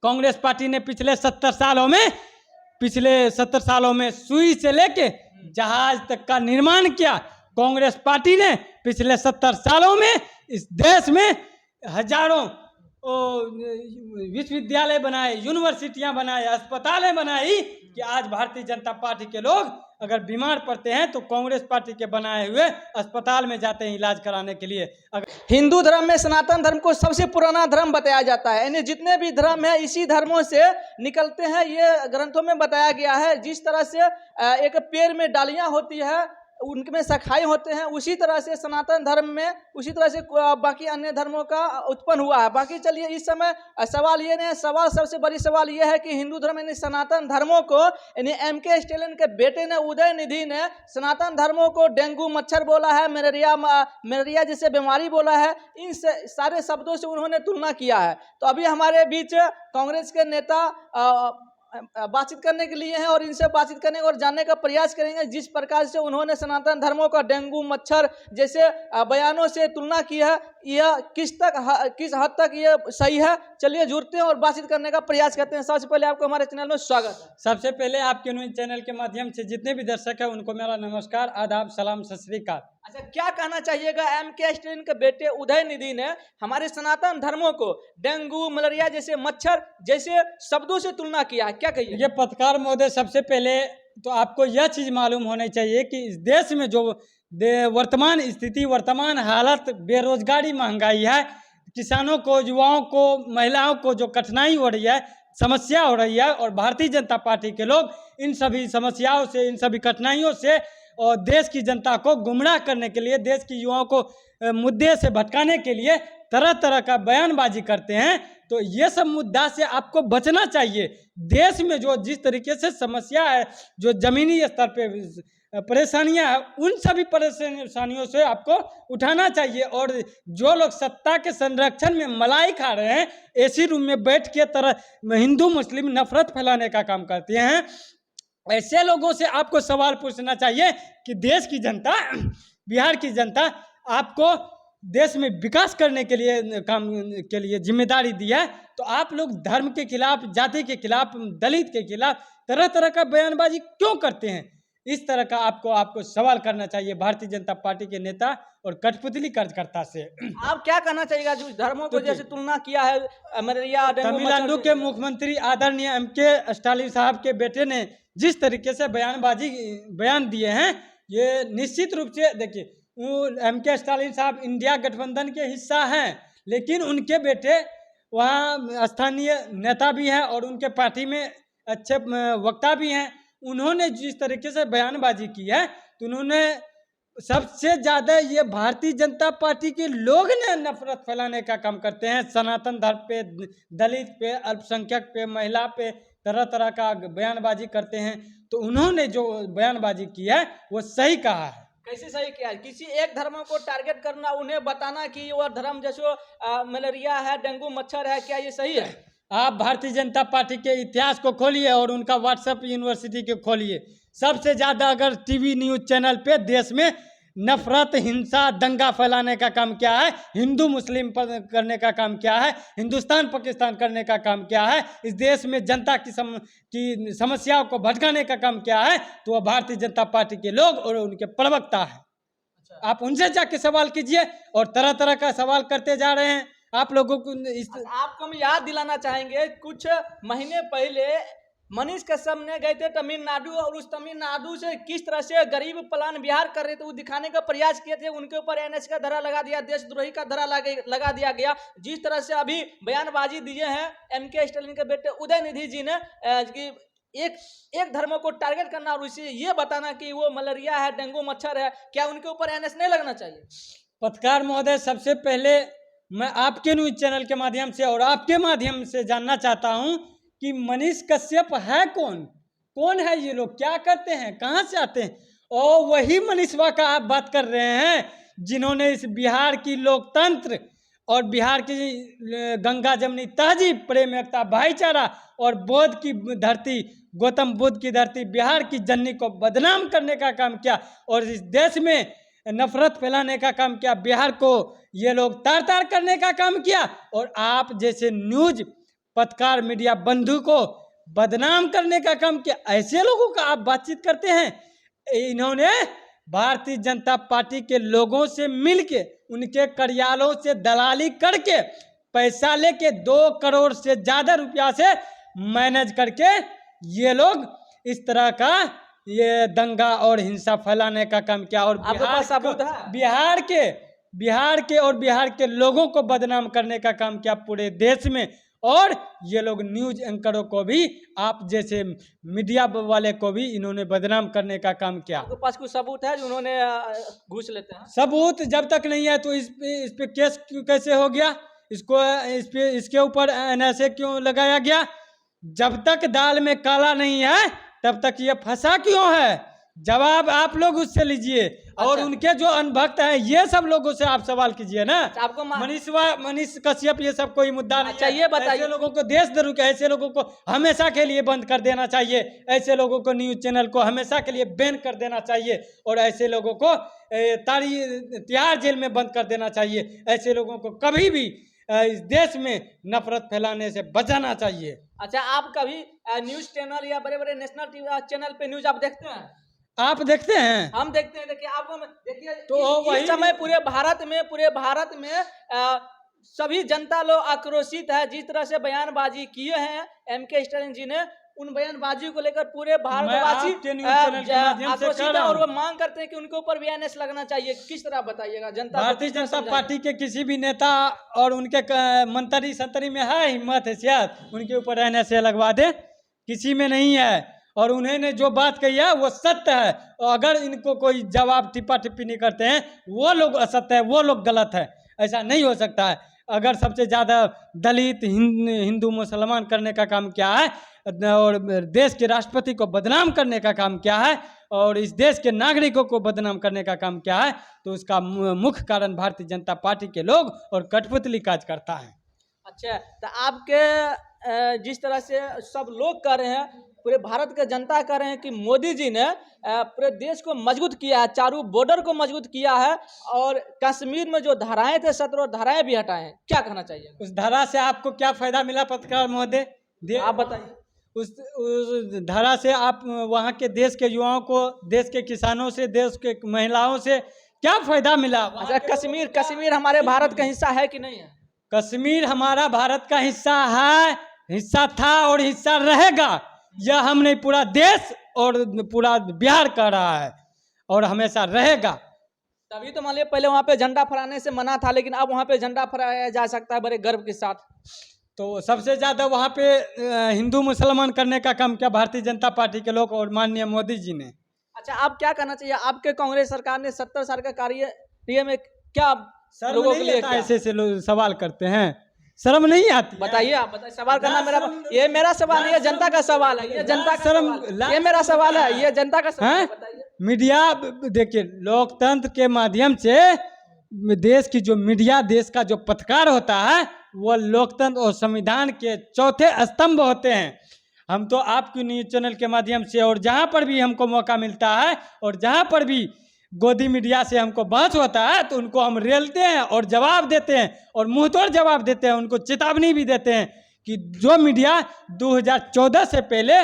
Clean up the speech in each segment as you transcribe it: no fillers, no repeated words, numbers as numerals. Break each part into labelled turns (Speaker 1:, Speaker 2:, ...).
Speaker 1: Congress party ने पिछले 70 सालों में सुई से लेके जहाज तक का निर्माण किया। कांग्रेस पार्टी ने पिछले 70 सालों में इस देश में हजारों विश्वविद्यालय बनाए, यूनिवर्सिटियां बनाए, अस्पतालें बनाई कि आज भारतीय जनता पार्टी के लोग अगर बीमार पड़ते हैं तो कांग्रेस पार्टी के बनाए हुए अस्पताल में जाते हैं इलाज कराने के लिए।
Speaker 2: हिंदू धर्म में सनातन धर्म को सबसे पुराना धर्म बताया जाता है, यानी जितने भी धर्म है इसी धर्मों से निकलते हैं, ये ग्रंथों में बताया गया है। जिस तरह से एक पेड़ में डालियां होती है, उनमें शाखाएं होते हैं, उसी तरह से सनातन धर्म में उसी तरह से बाकी अन्य धर्मों का उत्पन्न हुआ है। बाकी चलिए इस समय सवाल ये नहीं, सवाल सबसे बड़ी सवाल ये है कि हिंदू धर्म यानी सनातन धर्मों को, यानी एम.के. स्टालिन के बेटे ने, उदयनिधि ने सनातन धर्मों को डेंगू मच्छर बोला है, मलेरिया जैसे बीमारी बोला है। इन सारे शब्दों से उन्होंने तुलना किया है। तो अभी हमारे बीच कांग्रेस के नेता बातचीत करने के लिए हैं और इनसे बातचीत करने और जानने का प्रयास करेंगे जिस प्रकार से उन्होंने सनातन धर्मों का डेंगू मच्छर जैसे बयानों से तुलना की है, यह किस हद तक ये सही है। चलिए जुड़ते हैं और बातचीत करने का प्रयास करते हैं। सबसे पहले आपको हमारे चैनल में स्वागत है।
Speaker 1: सबसे पहले आपके न्यूज चैनल के माध्यम से जितने भी दर्शक हैं उनको मेरा नमस्कार, आदाब, सलाम, सत श्री अकाल।
Speaker 2: अच्छा, क्या कहना चाहिएगा, एम.के. स्टालिन के बेटे उदयनिधि ने हमारे सनातन धर्मों को डेंगू मलेरिया जैसे मच्छर जैसे शब्दों से तुलना किया है, क्या कहिए?
Speaker 1: ये पत्रकार महोदय, सबसे पहले तो आपको यह चीज मालूम होनी चाहिए कि इस देश में जो वर्तमान स्थिति, वर्तमान हालत, बेरोजगारी, महंगाई है, किसानों को, युवाओं को, महिलाओं को जो कठिनाई हो रही है, समस्या हो रही है, और भारतीय जनता पार्टी के लोग इन सभी समस्याओं से, इन सभी कठिनाइयों से और देश की जनता को गुमराह करने के लिए, देश की युवाओं को मुद्दे से भटकाने के लिए तरह तरह का बयानबाजी करते हैं। तो ये सब मुद्दा से आपको बचना चाहिए। देश में जो जिस तरीके से समस्या है, जो जमीनी स्तर पे परेशानियां हैं, उन सभी परेशानियों से आपको उठाना चाहिए। और जो लोग सत्ता के संरक्षण में मलाई खा रहे हैं, एसी रूम में बैठ के तरह हिंदू मुस्लिम नफरत फैलाने का काम करते हैं, ऐसे लोगों से आपको सवाल पूछना चाहिए कि देश की जनता, बिहार की जनता आपको देश में विकास करने के लिए काम के लिए जिम्मेदारी दी है, तो आप लोग धर्म के खिलाफ, जाति के खिलाफ, दलित के खिलाफ तरह तरह का बयानबाजी क्यों करते हैं? इस तरह का आपको सवाल करना चाहिए भारतीय जनता पार्टी के नेता और कठपुतली कार्यकर्ता से।
Speaker 2: आप क्या कहना चाहिएगा जो धर्मों को जैसे तुलना किया है, मलेरिया,
Speaker 1: तमिलनाडु के मुख्यमंत्री आदरणीय एम.के. स्टालिन साहब के बेटे ने जिस तरीके से बयान दिए हैं, ये निश्चित रूप से देखिए, एम.के. स्टालिन साहब इंडिया गठबंधन के हिस्सा हैं, लेकिन उनके बेटे वहाँ स्थानीय नेता भी हैं और उनके पार्टी में अच्छे वक्ता भी हैं। उन्होंने जिस तरीके से बयानबाजी की है, तो उन्होंने सबसे ज़्यादा ये भारतीय जनता पार्टी के लोग ने नफरत फैलाने का काम करते हैं। सनातन धर्म पे, दलित पे, अल्पसंख्यक पे, महिला पे तरह तरह का बयानबाजी करते हैं। तो उन्होंने जो बयानबाजी की है वो सही कहा है।
Speaker 2: कैसे सही किया है? किसी एक धर्म को टारगेट करना, उन्हें बताना कि वह धर्म जैसे मलेरिया है, डेंगू मच्छर है, क्या ये सही है?
Speaker 1: आप भारतीय जनता पार्टी के इतिहास को खोलिए और उनका व्हाट्सएप यूनिवर्सिटी के खोलिए। सबसे ज़्यादा अगर टीवी न्यूज़ चैनल पे देश में नफरत, हिंसा, दंगा फैलाने का काम क्या है, हिंदू मुस्लिम करने का काम क्या है, हिंदुस्तान पाकिस्तान करने का काम क्या है, इस देश में जनता की समस्याओं को भटकाने का काम क्या है, तो वह भारतीय जनता पार्टी के लोग और उनके प्रवक्ता है।
Speaker 2: अच्छा।
Speaker 1: आप उनसे जाके सवाल कीजिए और तरह तरह का सवाल करते जा रहे हैं। आप लोगों को
Speaker 2: आपको हम याद दिलाना चाहेंगे, कुछ महीने पहले मनीष कश्यप ने गए थे तमिलनाडु और उस तमिलनाडु से किस तरह से गरीब पलायन बिहार कर रहे थे वो दिखाने का प्रयास किए थे। उनके ऊपर एनएच का धारा लगा दिया, देशद्रोही का धारा लगा दिया गया। जिस तरह से अभी बयानबाजी दिए हैं एम.के. स्टालिन के बेटे उदयनिधि जी ने कि एक धर्म को टारगेट करना और उसे ये बताना कि वो मलेरिया है, डेंगू मच्छर है, क्या उनके ऊपर एनएच नहीं लगना चाहिए?
Speaker 1: पत्रकार महोदय, सबसे पहले मैं आपके न्यूज चैनल के माध्यम से और आपके माध्यम से जानना चाहता हूं कि मनीष कश्यप है कौन है, ये लोग क्या करते हैं, कहां से आते हैं? और वही मनीषवा का आप बात कर रहे हैं जिन्होंने इस बिहार की लोकतंत्र और बिहार की गंगा जमनी तहजीब, प्रेम, एकता, भाईचारा और बोध की धरती, गौतम बुद्ध की धरती, बिहार की जननी को बदनाम करने का काम किया और इस देश में नफरत फैलाने का काम किया, बिहार को ये लोग तार तार करने का काम किया। और आप जैसे न्यूज पत्रकार मीडिया बंधु को बदनाम करने का काम किया। ऐसे लोगों का आप बातचीत करते हैं। इन्होंने भारतीय जनता पार्टी के लोगों से मिलके, उनके कार्यालयों से दलाली करके, पैसा लेके 2 करोड़ से ज्यादा रुपया से मैनेज करके ये लोग इस तरह का ये दंगा और हिंसा फैलाने का काम किया। और
Speaker 2: आपके पास सबूत है?
Speaker 1: बिहार के लोगों को बदनाम करने का काम किया पूरे देश में। और ये लोग न्यूज एंकरों को भी, आप जैसे मीडिया वाले को भी इन्होंने बदनाम करने का काम किया।
Speaker 2: आपके पास कुछ सबूत है जो उन्होंने घूस लेते हैं?
Speaker 1: सबूत जब तक नहीं है तो इस पे केस कैसे हो गया? इसके ऊपर NSA क्यों लगाया गया? जब तक दाल में काला नहीं है तब तक ये फंसा क्यों है? जवाब आप लोग उससे लीजिए। और उनके जो अनभक्त हैं ये सब लोगों से आप सवाल कीजिए ना।
Speaker 2: आपको
Speaker 1: मनीष कश्यप ये सब कोई मुद्दा नहीं
Speaker 2: अच्छा,
Speaker 1: है।
Speaker 2: ये बताइए,
Speaker 1: ऐसे लोगों को देशद्रोह के, ऐसे लोगों को हमेशा के लिए बंद कर देना चाहिए। ऐसे लोगों को न्यूज चैनल को हमेशा के लिए बैन कर देना चाहिए। और ऐसे लोगों को तिहाड़ जेल में बंद कर देना चाहिए। ऐसे लोगों को कभी भी इस देश में नफरत फैलाने से बचाना चाहिए।
Speaker 2: अच्छा, आप कभी न्यूज चैनल या बड़े बड़े नेशनल चैनल पे न्यूज आप देखते हैं?
Speaker 1: आप देखते हैं?
Speaker 2: हम देखते हैं। देखिए, आपको देखिए,
Speaker 1: तो
Speaker 2: इस समय पूरे भारत में सभी जनता लोग आक्रोशित है। जिस तरह से बयानबाजी किए हैं MK स्टालिन जी ने, उन बयानबाजी को लेकर पूरे भारतवासी आक्रोशित है और वो मांग करते हैं कि उनके ऊपर भी NS लगना चाहिए। किस तरह बताइएगा जनता?
Speaker 1: भारतीय जनता पार्टी के किसी भी नेता और उनके मंत्री संतरी में है हिम्मत, हैसियत उनके ऊपर NSA लगवा दे? किसी में नहीं है। और उन्होंने जो बात कही है वो सत्य है। और अगर इनको कोई जवाब टिप्पा टिप्पी नहीं करते हैं, वो लोग असत्य है, वो लोग गलत है। ऐसा नहीं हो सकता है। अगर सबसे ज़्यादा दलित हिंदू मुसलमान करने का काम क्या है और देश के राष्ट्रपति को बदनाम करने का काम क्या है और इस देश के नागरिकों को बदनाम करने का काम क्या है, तो उसका मुख्य कारण भारतीय जनता पार्टी के लोग और कठपुतली काज करता है।
Speaker 2: अच्छा, तो आपके जिस तरह से सब लोग कर रहे हैं, पूरे भारत के जनता कह रहे हैं कि मोदी जी ने पूरे देश को मजबूत किया है, चारों बॉर्डर को मजबूत किया है और कश्मीर में जो धाराएं थे 17 धाराएं भी हटाए हैं। क्या कहना चाहिए?
Speaker 1: उस धारा से आपको क्या फायदा मिला पत्रकार महोदय?
Speaker 2: आप बताइए।
Speaker 1: उस धारा से आप वहाँ के देश के युवाओं को, देश के किसानों से, देश के महिलाओं से क्या फायदा मिला?
Speaker 2: अच्छा, कश्मीर हमारे भारत का हिस्सा है कि नहीं है?
Speaker 1: कश्मीर हमारा भारत का हिस्सा है, हिस्सा था और हिस्सा रहेगा। यह हम नहीं, पूरा देश और पूरा बिहार कह रहा है और हमेशा रहेगा।
Speaker 2: तभी तो मान लिया पहले वहाँ पे झंडा फहराने से मना था, लेकिन अब वहाँ पे झंडा फहराया जा सकता है बड़े गर्व के साथ।
Speaker 1: तो सबसे ज्यादा वहाँ पे हिंदू मुसलमान करने का काम किया भारतीय जनता पार्टी के लोग और माननीय मोदी जी ने।
Speaker 2: अच्छा, आप क्या कहना चाहिए? आपके कांग्रेस सरकार ने 70 साल का कार्य में क्या
Speaker 1: लोगों के लिए ऐसे लोग सवाल करते हैं? शर्म नहीं आती?
Speaker 2: बताइए, आप बताइए। सवाल करना ये मेरा सवाल है, ये जनता का सवाल है, ये जनता का शर्म, ये मेरा सवाल है, ये जनता का सवाल है। बताइए।
Speaker 1: मीडिया, देखिए, लोकतंत्र के माध्यम से देश की जो मीडिया, देश का जो पत्रकार होता है, वो लोकतंत्र और संविधान के चौथे स्तंभ होते हैं। हम तो आपकी न्यूज चैनल के माध्यम से और जहाँ पर भी हमको मौका मिलता है और जहाँ पर भी गोदी मीडिया से हमको बहस होता है तो उनको हम रेलते हैं और जवाब देते हैं और मुंहतोड़ जवाब देते हैं। उनको चेतावनी भी देते हैं कि जो मीडिया 2014 से पहले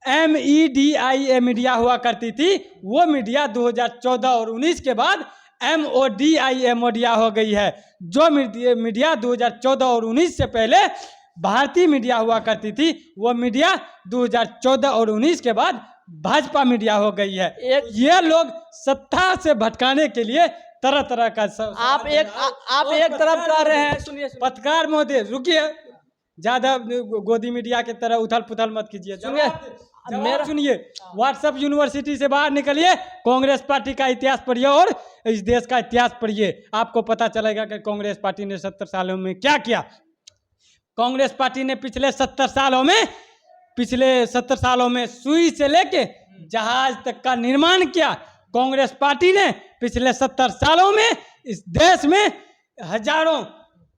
Speaker 1: MEDIA मीडिया हुआ करती थी, वो मीडिया 2014 और 19 के बाद MODIA मीडिया हो गई है। जो मीडिया 2014 और 19 से पहले भारतीय मीडिया हुआ करती थी, वो मीडिया 2014 और 19 के बाद भाजपा मीडिया हो गई है। ये लोग सत्ता से भटकाने के लिए तरह तरह का
Speaker 2: आप एक तरफ कर रहे हैं। सुनिए
Speaker 1: पत्रकार महोदय, रुकिए, ज्यादा गोदी मीडिया की तरह उथल पुथल मत कीजिए। सुनिए, व्हाट्सएप यूनिवर्सिटी से बाहर निकलिए, कांग्रेस पार्टी का इतिहास पढ़िए और इस देश का इतिहास पढ़िए। आपको पता चलेगा कि कांग्रेस पार्टी ने 70 सालों में क्या किया। कांग्रेस पार्टी ने पिछले 70 सालों में सुई से लेके जहाज तक का निर्माण किया। कांग्रेस पार्टी ने पिछले 70 सालों में इस देश में हजारों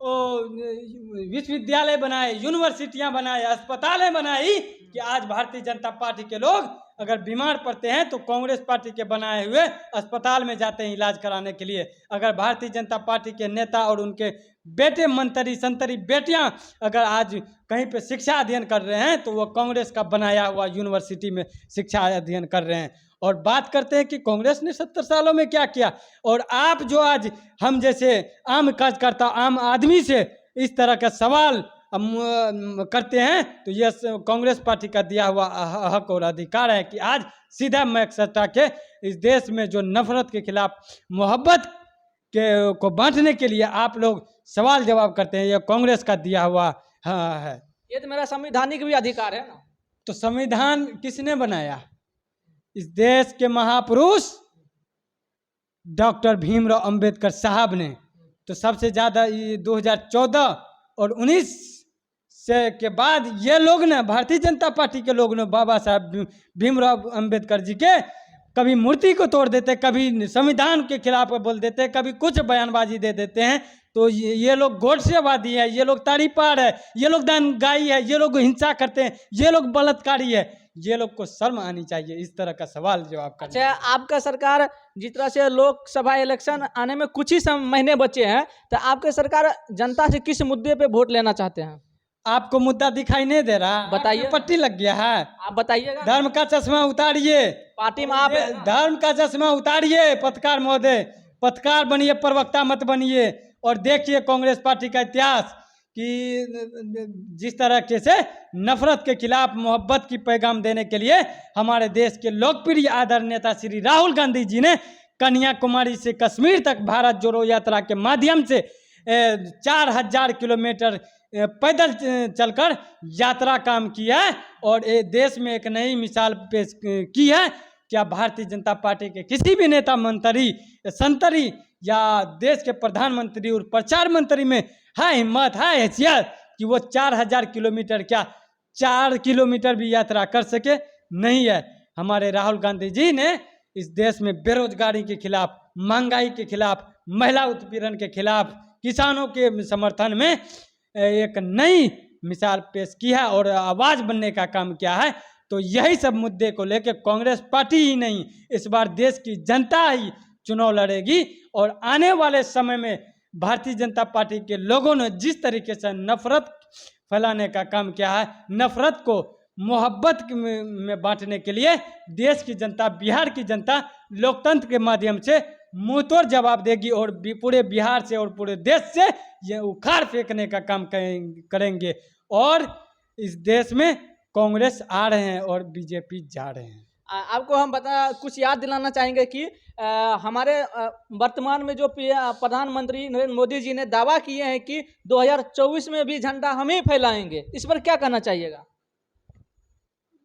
Speaker 1: विश्वविद्यालय बनाए, यूनिवर्सिटियां बनाए, अस्पतालें बनाई कि आज भारतीय जनता पार्टी के लोग अगर बीमार पड़ते हैं तो कांग्रेस पार्टी के बनाए हुए अस्पताल में जाते हैं इलाज कराने के लिए। अगर भारतीय जनता पार्टी के नेता और उनके बेटे मंत्री संतरी बेटियां अगर आज कहीं पे शिक्षा अध्ययन कर रहे हैं तो वो कांग्रेस का बनाया हुआ यूनिवर्सिटी में शिक्षा अध्ययन कर रहे हैं। और बात करते हैं कि कांग्रेस ने 70 सालों में क्या किया, और आप जो आज हम जैसे आम कार्यकर्ता आम आदमी से इस तरह का सवाल करते हैं तो यह कांग्रेस पार्टी का दिया हुआ हक और अधिकार है कि आज सीधा मैक सट्टा के इस देश में जो नफरत के खिलाफ मोहब्बत के को बांटने के लिए आप लोग सवाल जवाब करते हैं, यह कांग्रेस का दिया हुआ है।
Speaker 2: ये तो मेरा संवैधानिक भी अधिकार है ना।
Speaker 1: तो संविधान किसने बनाया? इस देश के महापुरुष डॉक्टर भीमराव अंबेडकर साहब ने। तो सबसे ज़्यादा 2014 और 19 से के बाद ये लोग ने, भारतीय जनता पार्टी के लोग ने बाबा साहब भीमराव अंबेडकर जी के कभी मूर्ति को तोड़ देते, कभी संविधान के खिलाफ बोल देते, कभी कुछ बयानबाजी दे देते हैं। तो ये लोग गोडसेवादी है, ये लोग तारीपार है, ये लोग दंगाई है, ये लोग हिंसा करते हैं, ये लोग बलात्कारी है। ये लोग को शर्म आनी चाहिए इस तरह का सवाल जवाब करने।
Speaker 2: अच्छा, आपका सरकार जिस तरह से लोकसभा इलेक्शन आने में कुछ ही महीने बचे हैं, तो आपके सरकार जनता से किस मुद्दे पे वोट लेना चाहते हैं?
Speaker 1: आपको मुद्दा दिखाई नहीं दे रहा?
Speaker 2: बताइए।
Speaker 1: पट्टी लग गया है,
Speaker 2: आप बताइएगा।
Speaker 1: धर्म का चश्मा उतारिए,
Speaker 2: पार्टी में आप
Speaker 1: धर्म का चश्मा उतारिए। पत्रकार महोदय, पत्रकार बनिए, प्रवक्ता मत बनिए। और देखिए कांग्रेस पार्टी का इतिहास कि जिस तरह से नफरत के खिलाफ मोहब्बत की पैगाम देने के लिए हमारे देश के लोकप्रिय आदरणीय नेता श्री राहुल गांधी जी ने कन्याकुमारी से कश्मीर तक भारत जोड़ो यात्रा के माध्यम से 4000 किलोमीटर पैदल चलकर यात्रा काम किया है और देश में एक नई मिसाल पेश की है। क्या भारतीय जनता पार्टी के किसी भी नेता मंत्री संतरी या देश के प्रधानमंत्री और प्रचार मंत्री में है हिम्मत, है हैसियत कि वो 4000 किलोमीटर क्या 4 किलोमीटर भी यात्रा कर सके? नहीं है। हमारे राहुल गांधी जी ने इस देश में बेरोजगारी के खिलाफ, महंगाई के खिलाफ, महिला उत्पीड़न के खिलाफ, किसानों के समर्थन में एक नई मिसाल पेश की है और आवाज बनने का काम किया है। तो यही सब मुद्दे को लेकर कांग्रेस पार्टी ही नहीं, इस बार देश की जनता ही चुनाव लड़ेगी। और आने वाले समय में भारतीय जनता पार्टी के लोगों ने जिस तरीके से नफरत फैलाने का काम किया है, नफरत को मोहब्बत में बांटने के लिए देश की जनता, बिहार की जनता लोकतंत्र के माध्यम से मुंहतोड़ जवाब देगी और पूरे बिहार से और पूरे देश से ये उखाड़ फेंकने का काम करेंगे। और इस देश में कांग्रेस आ रहे हैं और बीजेपी जा रहे हैं।
Speaker 2: आपको हम कुछ याद दिलाना चाहेंगे कि हमारे वर्तमान में जो प्रधानमंत्री नरेंद्र मोदी जी ने दावा किए हैं कि 2024 में भी झंडा हम ही फैलाएंगे, इस पर क्या कहना चाहिएगा?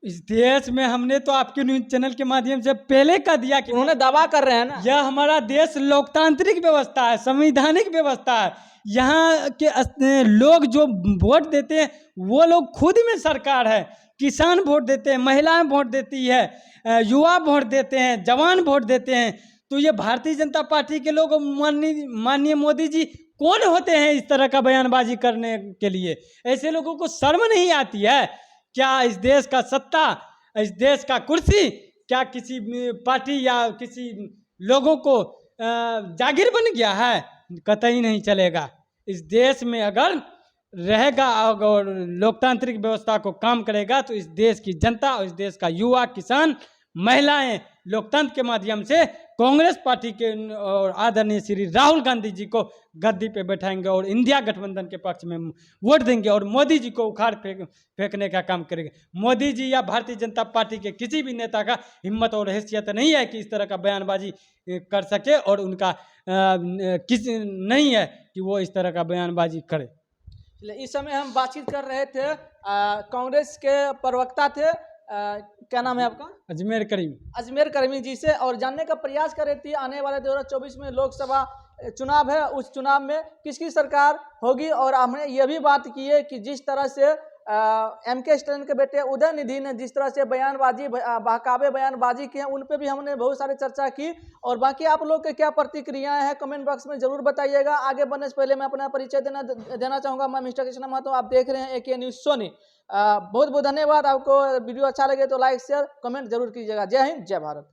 Speaker 1: इस देश में हमने तो आपके न्यूज चैनल के माध्यम से पहले कह दिया कि
Speaker 2: उन्होंने दावा कर रहे हैं ना,
Speaker 1: यह हमारा देश लोकतांत्रिक व्यवस्था है, संवैधानिक व्यवस्था है। यहाँ के लोग जो वोट देते हैं वो लोग खुद में सरकार है। किसान वोट देते हैं, महिलाएं वोट देती है, युवा वोट देते हैं, जवान वोट देते हैं। तो ये भारतीय जनता पार्टी के लोग, माननीय मोदी जी कौन होते हैं इस तरह का बयानबाजी करने के लिए? ऐसे लोगों को शर्म नहीं आती है क्या? इस देश का सत्ता, इस देश का कुर्सी क्या किसी पार्टी या किसी लोगों को जागीर बन गया है? कतई नहीं चलेगा। इस देश में अगर रहेगा और लोकतांत्रिक व्यवस्था को काम करेगा तो इस देश की जनता और इस देश का युवा, किसान, महिलाएं लोकतंत्र के माध्यम से कांग्रेस पार्टी के और आदरणीय श्री राहुल गांधी जी को गद्दी पे बैठाएंगे और इंडिया गठबंधन के पक्ष में वोट देंगे और मोदी जी को उखाड़ फेंकने का काम करेंगे। मोदी जी या भारतीय जनता पार्टी के किसी भी नेता का हिम्मत और हैसियत नहीं है कि इस तरह का बयानबाजी कर सके और उनका किसी नहीं है कि वो इस तरह का बयानबाजी करे।
Speaker 2: इस समय हम बातचीत कर रहे थे, कांग्रेस के प्रवक्ता थे, क्या नाम है आपका?
Speaker 1: अजमेर करीम।
Speaker 2: अजमेर करीमी जी से, और जानने का प्रयास कर रही थी आने वाले 2024 में लोकसभा चुनाव है, उस चुनाव में किसकी सरकार होगी। और हमने ये भी बात की है कि जिस तरह से MK स्टैलिन के बेटे उदयनिधि ने जिस तरह से बयानबाजी बहकावे बयानबाजी की है, उन पे भी हमने बहुत सारी चर्चा की। और बाकी आप लोग के क्या प्रतिक्रियाएं हैं कमेंट बॉक्स में जरूर बताइएगा। आगे बढ़ने से पहले मैं अपना परिचय देना चाहूँगा। मैं मिस्टर कृष्णा महतो, आप देख रहे हैं AK न्यूज़ सोनी। बहुत बहुत धन्यवाद। आपको वीडियो अच्छा लगे तो लाइक शेयर कमेंट जरूर कीजिएगा। जय हिंद, जय भारत।